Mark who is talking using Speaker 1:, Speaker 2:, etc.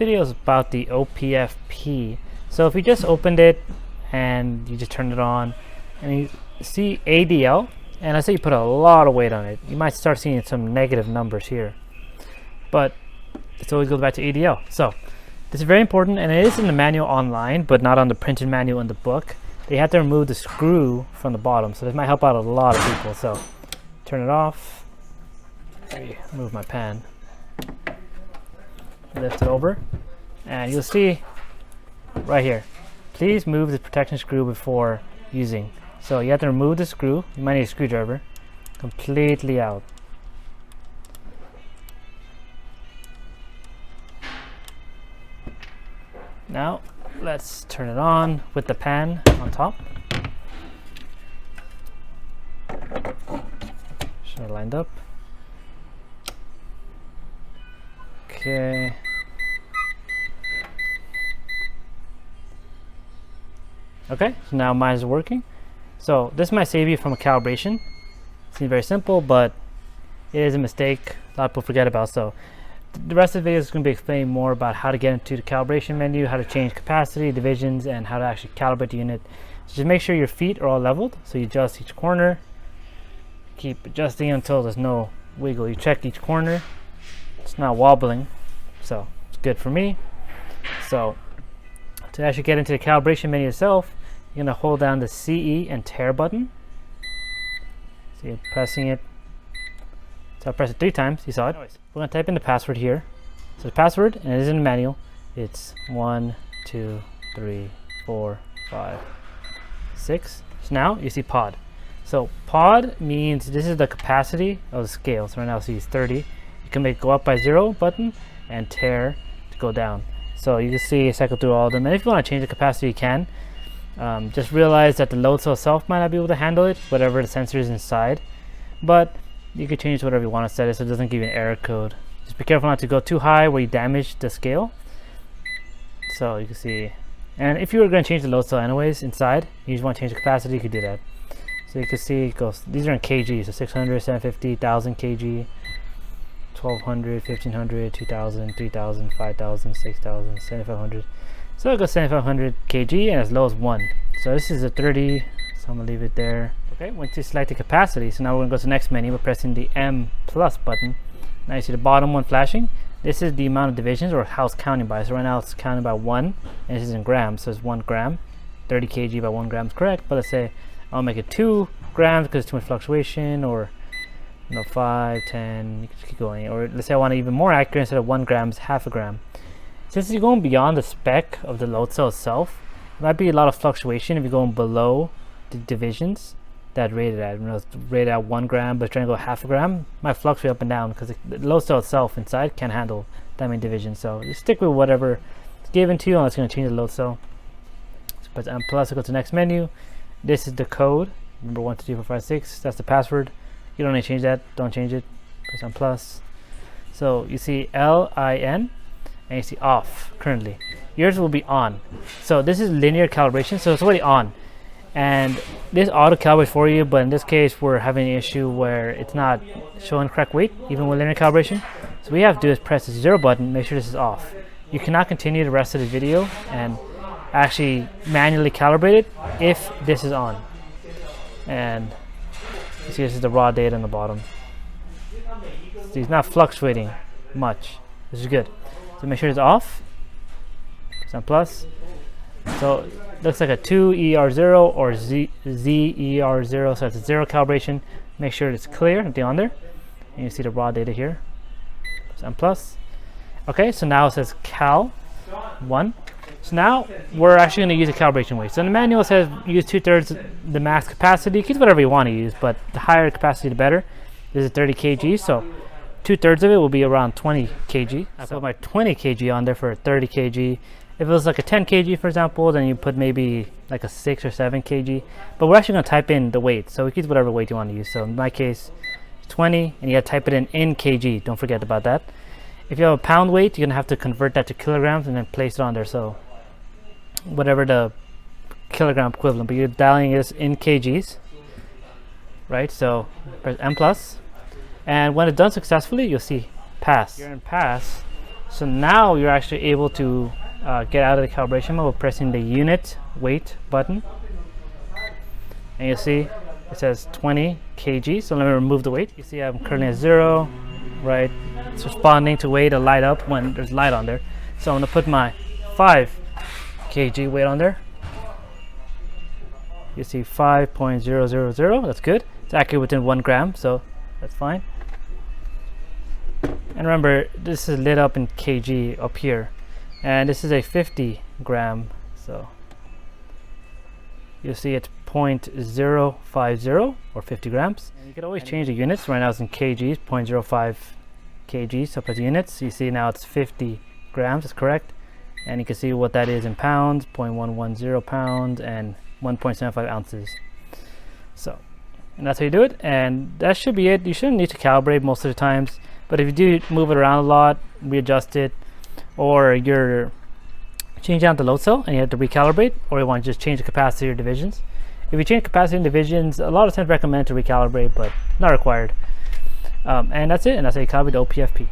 Speaker 1: Video is about the OPF P. So if you just opened it and you just turn it on and you see ADL, and I say you put a lot of weight on it, you might start seeing some negative numbers here, but it always goes back to ADL. So this is very important, and it is in the manual online but not on the printed manual in the book. They have to remove the screw from the bottom, so this might help out a lot of people. So turn it off, move my pan, lift it over, and you'll see right here, please move the protection screw before using. So you have to remove the screw, you might need a screwdriver, completely out. Now let's turn it on with the pan on top. Should have lined up. Okay. Okay, so now mine is working. So this might save you from a calibration. Seems very simple, but it is a mistake a lot of people forget about. So the rest of the video is going to be explaining more about how to get into the calibration menu, how to change capacity, divisions, and how to actually calibrate the unit. So just make sure your feet are all leveled. So you adjust each corner. Keep adjusting until there's no wiggle. You check each corner. It's not wobbling, so it's good for me. So to actually get into the calibration menu itself, you're going to hold down the CE and tear button. So you're pressing it. So I press it 3 times. You saw it. We're going to type in the password here. So the password, and it is in the manual, it's 1 2 3 4 5 6. So now you see pod. So pod means this is the capacity of the scale. So right now see it's 30. You can make go up by 0 button and tear to go down. So you can see cycle through all of them. And if you want to change the capacity, you can. Just realize that the load cell itself might not be able to handle it, whatever the sensor is inside. But you can change whatever you want to set it so it doesn't give you an error code. Just be careful not to go too high where you damage the scale. So you can see. And if you were going to change the load cell anyways inside, you just want to change the capacity, you could do that. So you can see it goes, these are in kg, so 600, 750, 1000 kg, 1200, 1500, 2000, 3000, 5000, 6000, 7500. So it goes 7500 kg and as low as 1. So this is a 30, so I'm gonna leave it there. Okay, once you select the capacity, so now we're gonna go to the next menu. We're pressing the M plus button. Now you see the bottom one flashing. This is the amount of divisions or how it's counting by. So right now it's counting by 1, and this is in grams, so it's 1 gram. 30 kg by 1 gram is correct, but let's say I'll make it 2 grams because it's too much fluctuation, or 5, 10, you can just keep going. Or let's say I want it even more accurate, instead of 1 gram, it's half a gram. Since you're going beyond the spec of the load cell itself, there might be a lot of fluctuation if you're going below the divisions that rated at. You know, it's rated at 1 gram, but trying to go half a gram, might fluctuate up and down because the load cell itself inside can't handle that many divisions. So just stick with whatever is given to you, unless you're going to change the load cell. So press M plus to go to the next menu. This is the code. Remember 1 2 3 4 5 6. That's the password. You don't need to change that. Don't change it. Press M plus. So you see LIN. And you see off currently. Yours will be on. So this is linear calibration, so it's already on. And this auto calibrates for you, but in this case we're having an issue where it's not showing correct weight, even with linear calibration. So what we have to do is press the 0 button, make sure this is off. You cannot continue the rest of the video and actually manually calibrate it if this is on. And you see this is the raw data on the bottom. So it's not fluctuating much. This is good. So make sure it's off. Press plus. So it looks like a 2ER0 or ZER0. So it's a 0 calibration. Make sure it's clear, nothing on there. And you see the raw data here. Press plus. Okay, so now it says cal 1. So now we're actually going to use a calibration weight. So in the manual it says use 2/3 the max capacity. You can use whatever you want to use, but the higher capacity the better. This is 30 kg, so 2/3 of it will be around 20 kg. I put my 20 kg on there for 30 kg. If it was like a 10 kg, for example, then you put maybe like a 6 or 7 kg. But we're actually going to type in the weight, so we can use whatever weight you want to use. So in my case, 20, and you got to type it in kg. Don't forget about that. If you have a pound weight, you're going to have to convert that to kilograms and then place it on there. So whatever the kilogram equivalent, but you're dialing this in kgs, right? So press M plus. And when it's done successfully, you'll see pass. You're in pass. So now you're actually able to get out of the calibration mode by pressing the unit weight button. And you see it says 20 kg. So let me remove the weight. You see I'm currently at 0, right? It's responding to weight to light up when there's light on there. So I'm going to put my 5 kg weight on there. You see 5.000. That's good. It's accurate within 1 gram, so that's fine. And remember, this is lit up in kg up here, and this is a 50 gram, so you see it's 0.050 or 50 grams. And you can always change the units. Right now it's in kgs, 0.05 kg. So put the units. You see now it's 50 grams. That's correct. And you can see what that is in pounds: 0.110 pounds and 1.75 ounces. So, and that's how you do it. And that should be it. You shouldn't need to calibrate most of the times. But if you do move it around a lot, readjust it, or you're changing out the load cell and you have to recalibrate, or you want to just change the capacity or divisions. If you change capacity and divisions, a lot of times recommend to recalibrate, but not required. And that's it, and that's how you calibrate the OPF P.